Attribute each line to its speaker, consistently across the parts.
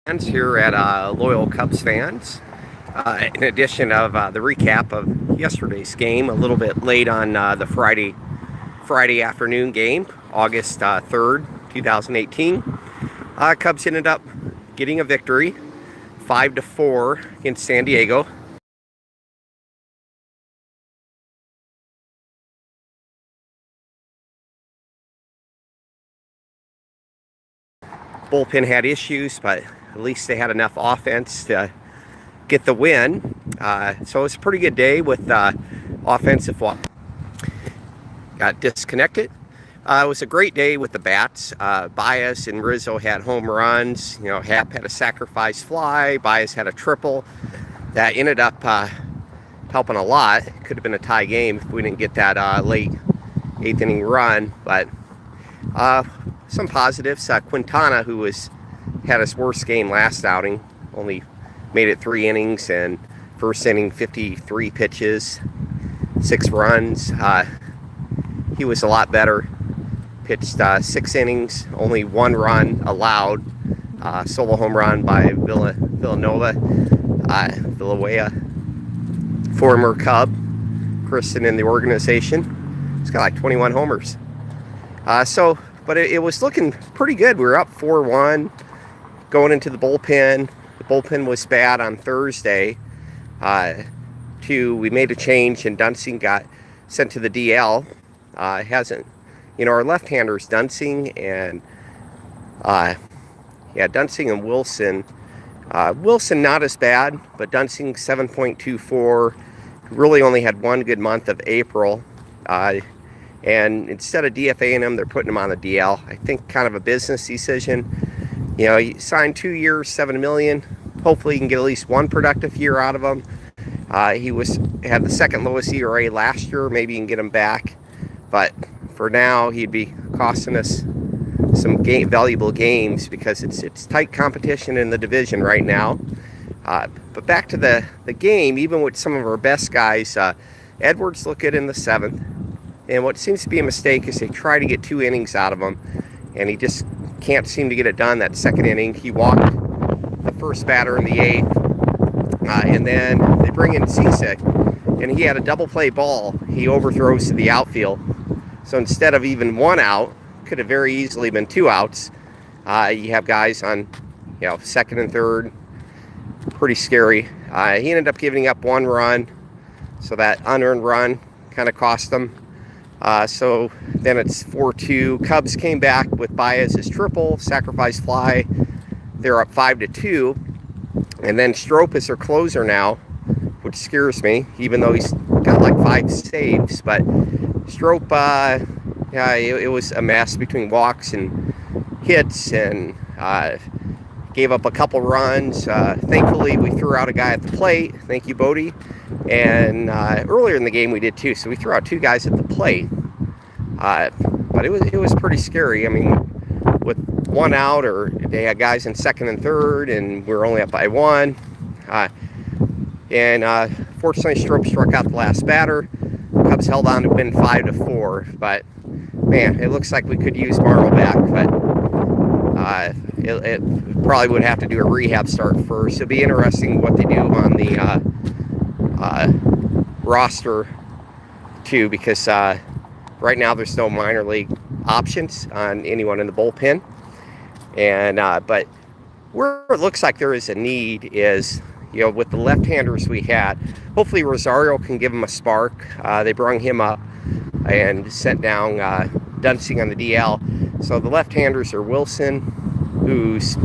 Speaker 1: Fans here at Loyal Cubs fans. In addition of the recap of yesterday's game, a little bit late on the Friday afternoon game, August 3rd, 2018. Cubs ended up getting a victory, 5-4 against San Diego. Bullpen had issues, but at least they had enough offense to get the win. So it was a pretty good day with offensive. Got disconnected. It was a great day with the bats. Baez and Rizzo had home runs. Happ had a sacrifice fly. Baez had a triple. That ended up helping a lot. It could have been a tie game if we didn't get that late eighth inning run. But some positives. Quintana, who had his worst game last outing, only made it 3 innings, and first inning 53 pitches, 6 runs. He was a lot better. Pitched 6 innings, only 1 run allowed. Solo home run by Villanueva, former Cub, christened in the organization. He's got like 21 homers. But it was looking pretty good. We were up 4-1 going into the bullpen. The bullpen was bad on Thursday. We made a change, and Dunsing got sent to the DL. Our left-handers, Dunsing and Wilson. Wilson not as bad, but Dunsing 7.24. Really only had 1 good month of April. And instead of DFAing him, they're putting him on the DL. I think kind of a business decision. He signed 2 years, $7 million. Hopefully, you can get at least 1 productive year out of him. He had the second lowest ERA last year. Maybe you can get him back, but for now, he'd be costing us some valuable games because it's tight competition in the division right now. But back to the game, even with some of our best guys, Edwards looked good in the 7th. And what seems to be a mistake is they try to get 2 innings out of him, and he just can't seem to get it done that second inning. He walked the first batter in the 8th, and then they bring in Cisick, and he had a double play ball. He overthrows to the outfield. So instead of even 1 out, could have very easily been 2 outs. You have guys on, second and third. Pretty scary. He ended up giving up 1 run, so that unearned run kind of cost them. So then it's 4-2. Cubs came back with Baez's triple, sacrifice fly. They're up 5-2. And then Strop is their closer now, which scares me, even though he's got like 5 saves. But Strop, it was a mess between walks and hits, and gave up a couple runs. Thankfully, we threw out a guy at the plate. Thank you, Bodie. And earlier in the game, we did too. So we threw out 2 guys at the plate. But it was pretty scary. I mean, with 1 out, or they had guys in second and third, and we were only up by 1. Fortunately, Strop struck out the last batter. Cubs held on to win 5-4. But man, it looks like we could use Marlowe back. But it probably would have to do a rehab start first. It'll be interesting what they do on the roster too, because right now there's no minor league options on anyone in the bullpen. And but where it looks like there is a need is, with the left-handers we had, hopefully Rosario can give him a spark. They brung him up and sent down Dunsing on the DL. So the left-handers are Wilson, who's,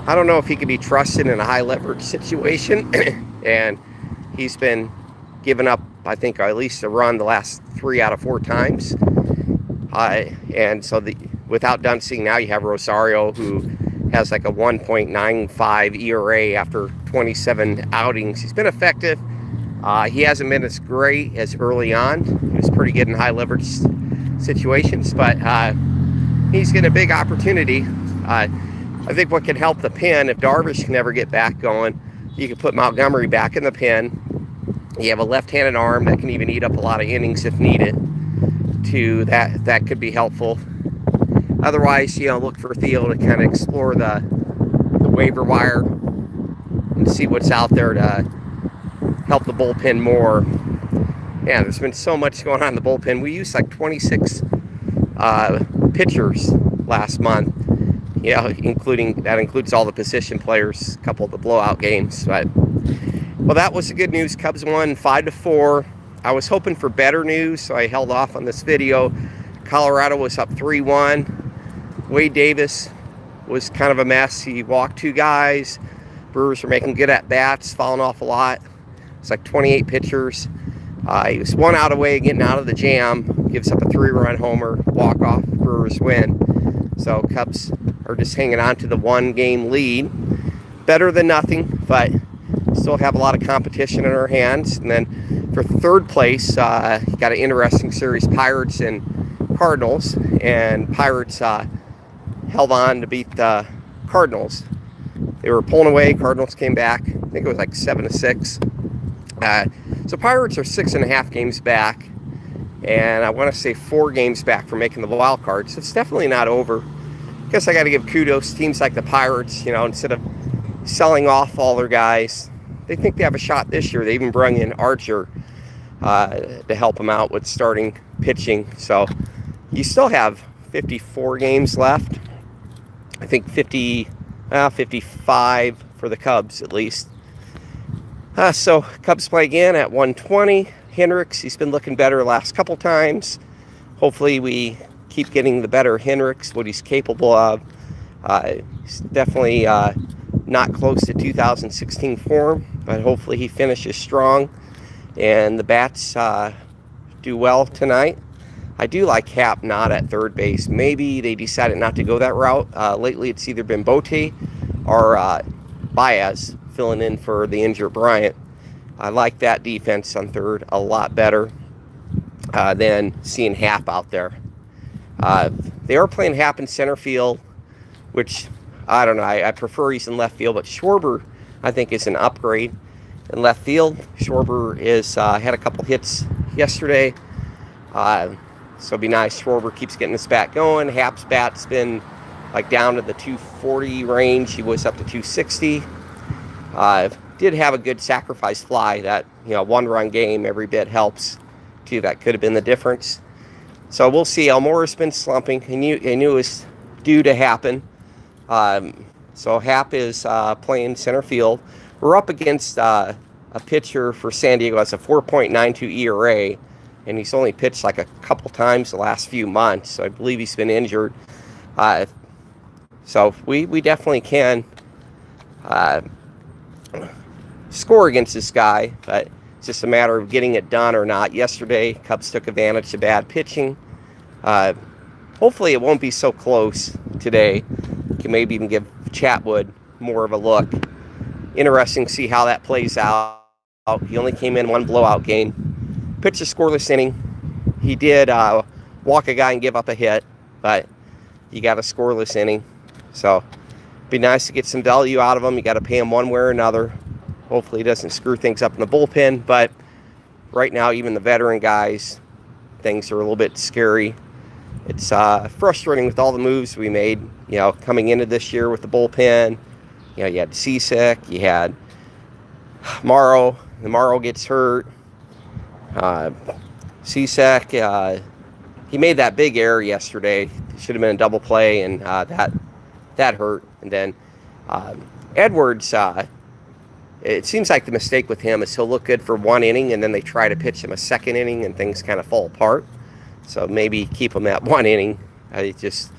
Speaker 1: I don't know if he can be trusted in a high-leverage situation. And he's been given up, I think, at least a run the last 3 out of 4 times. And so without Dunsing, now you have Rosario, who has like a 1.95 ERA after 27 outings. He's been effective. He hasn't been as great as early on. He was pretty good in high-leverage situations, but he's getting a big opportunity. I think what can help the pen, if Darvish can ever get back going, you can put Montgomery back in the pen. You have a left-handed arm that can even eat up a lot of innings if needed. That could be helpful. Otherwise, look for Theo to kind of explore the waiver wire and see what's out there to help the bullpen more. Yeah, there's been so much going on in the bullpen. We used like 26 pitchers last month. Yeah, that includes all the position players, a couple of the blowout games. But well, that was the good news. Cubs won 5-4. I was hoping for better news, so I held off on this video. Colorado was up 3-1. Wade Davis was kind of a mess. He walked 2 guys. Brewers were making good at bats, falling off a lot. It's like 28 pitchers. He was 1 out away, getting out of the jam. Gives up a 3-run homer, walk off. Brewers win. So Cubs are just hanging on to the 1-game lead. Better than nothing, but still have a lot of competition in our hands. And then for third place, got an interesting series, Pirates and Cardinals. And Pirates held on to beat the Cardinals. They were pulling away. Cardinals came back. I think it was like 7-6. So Pirates are 6.5 games back. And I want to say 4 games back from making the wild card. So it's definitely not over. I guess I got to give kudos to teams like the Pirates, instead of selling off all their guys. They think they have a shot this year. They even brought in Archer to help them out with starting pitching. So you still have 54 games left. I think 55 for the Cubs at least. So Cubs play again at 1:20. Hendricks, he's been looking better the last couple times. Hopefully we keep getting the better Hendricks, what he's capable of. He's definitely not close to 2016 form, but hopefully he finishes strong and the bats do well tonight. I do like Happ not at third base. Maybe they decided not to go that route. Lately it's either been Bote or Baez filling in for the injured Bryant. I like that defense on third a lot better than seeing Happ out there. They are playing Happ in center field, which I don't know. I prefer he's in left field, but Schwarber I think is an upgrade in left field. Schwarber is had a couple hits yesterday, so it'd be nice. Schwarber keeps getting his bat going. Happ's bat's been like down to the 240 range. He was up to 260. Did have a good sacrifice fly. That 1-run game every bit helps too. That could have been the difference. So we'll see. Almora's been slumping. I knew it was due to happen. So Happ is playing center field. We're up against a pitcher for San Diego has a 4.92 ERA, and he's only pitched like a couple times the last few months. So I believe he's been injured. So we definitely can score against this guy, but it's just a matter of getting it done or not. Yesterday, Cubs took advantage of bad pitching. Hopefully it won't be so close today. Can maybe even give Chatwood more of a look. Interesting to see how that plays out. He only came in 1 blowout game. Pitched a scoreless inning. He did walk a guy and give up a hit, but you got a scoreless inning. So it'd be nice to get some value out of him. You got to pay him one way or another. Hopefully he doesn't screw things up in the bullpen. But right now, even the veteran guys, things are a little bit scary. It's frustrating with all the moves we made, coming into this year with the bullpen. You had Cisick, you had Morrow. The Morrow gets hurt. Cisick, he made that big error yesterday. It should have been a double play, and that hurt. And then Edwards, it seems like the mistake with him is he'll look good for 1 inning, and then they try to pitch him a second inning, and things kind of fall apart. So maybe keep him at 1 inning. I just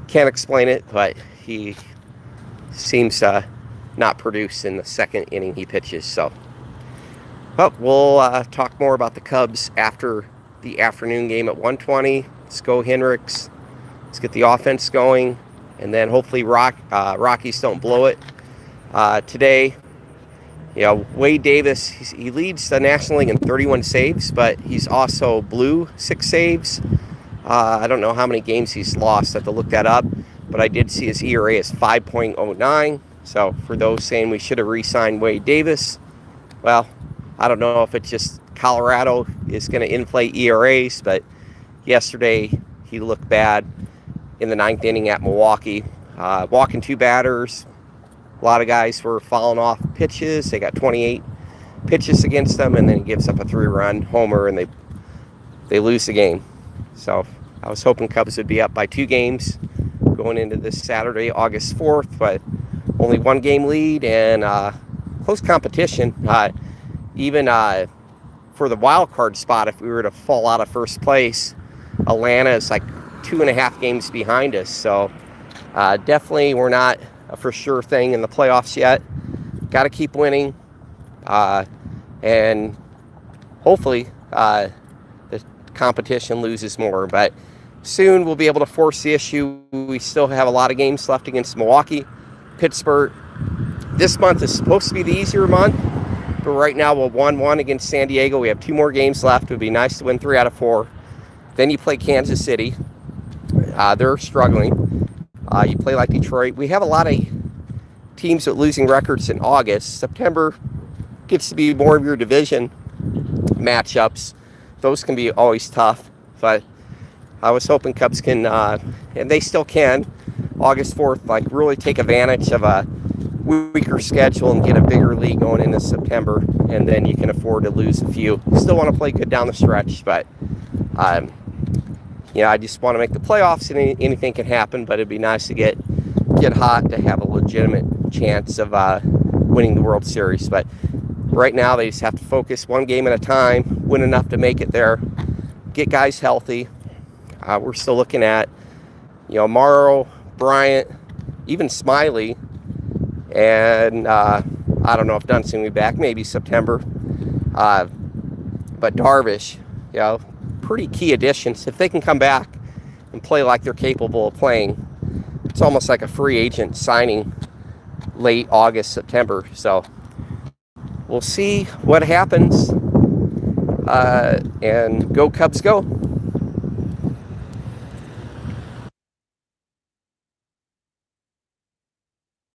Speaker 1: can't explain it, but he seems to not produce in the second inning he pitches. So, well, we'll talk more about the Cubs after the afternoon game at 1:20. Let's go Hendricks. Let's get the offense going, and then hopefully Rockies don't blow it today. Wade Davis, he leads the National League in 31 saves, but he's also blew 6 saves. I don't know how many games he's lost. I have to look that up. But I did see his ERA is 5.09. So for those saying we should have re-signed Wade Davis, well, I don't know if it's just Colorado is going to inflate ERAs, but yesterday he looked bad in the 9th inning at Milwaukee. Walking 2 batters. A lot of guys were falling off pitches. They got 28 pitches against them, and then he gives up a 3-run homer, and they lose the game. So I was hoping Cubs would be up by 2 games going into this Saturday, August 4th, but only 1 game lead and close competition. Even for the wild card spot, if we were to fall out of first place, Atlanta is like 2.5 games behind us. So definitely we're not a for sure thing in the playoffs yet. Got to keep winning, and hopefully the competition loses more. But soon we'll be able to force the issue. We still have a lot of games left against Milwaukee, Pittsburgh. This month is supposed to be the easier month, but right now we're 1-1 against San Diego. We have 2 more games left. It would be nice to win 3 out of 4. Then you play Kansas City. They're struggling. You play like Detroit. We have a lot of teams with losing records in August. September gets to be more of your division matchups. Those can be always tough, but I was hoping Cubs can, and they still can, August 4th, like really take advantage of a weaker schedule and get a bigger lead going into September, and then you can afford to lose a few. Still want to play good down the stretch, but I just want to make the playoffs, and anything can happen, but it'd be nice to get hot to have a legitimate chance of winning the World Series. But right now they just have to focus 1 game at a time, win enough to make it there, get guys healthy. We're still looking at, Morrow, Bryant, even Smiley, and I don't know if Dunston will be back, maybe September. But Darvish, pretty key additions. If they can come back and play like they're capable of playing, it's almost like a free agent signing late August, September. So we'll see what happens. And go Cubs go.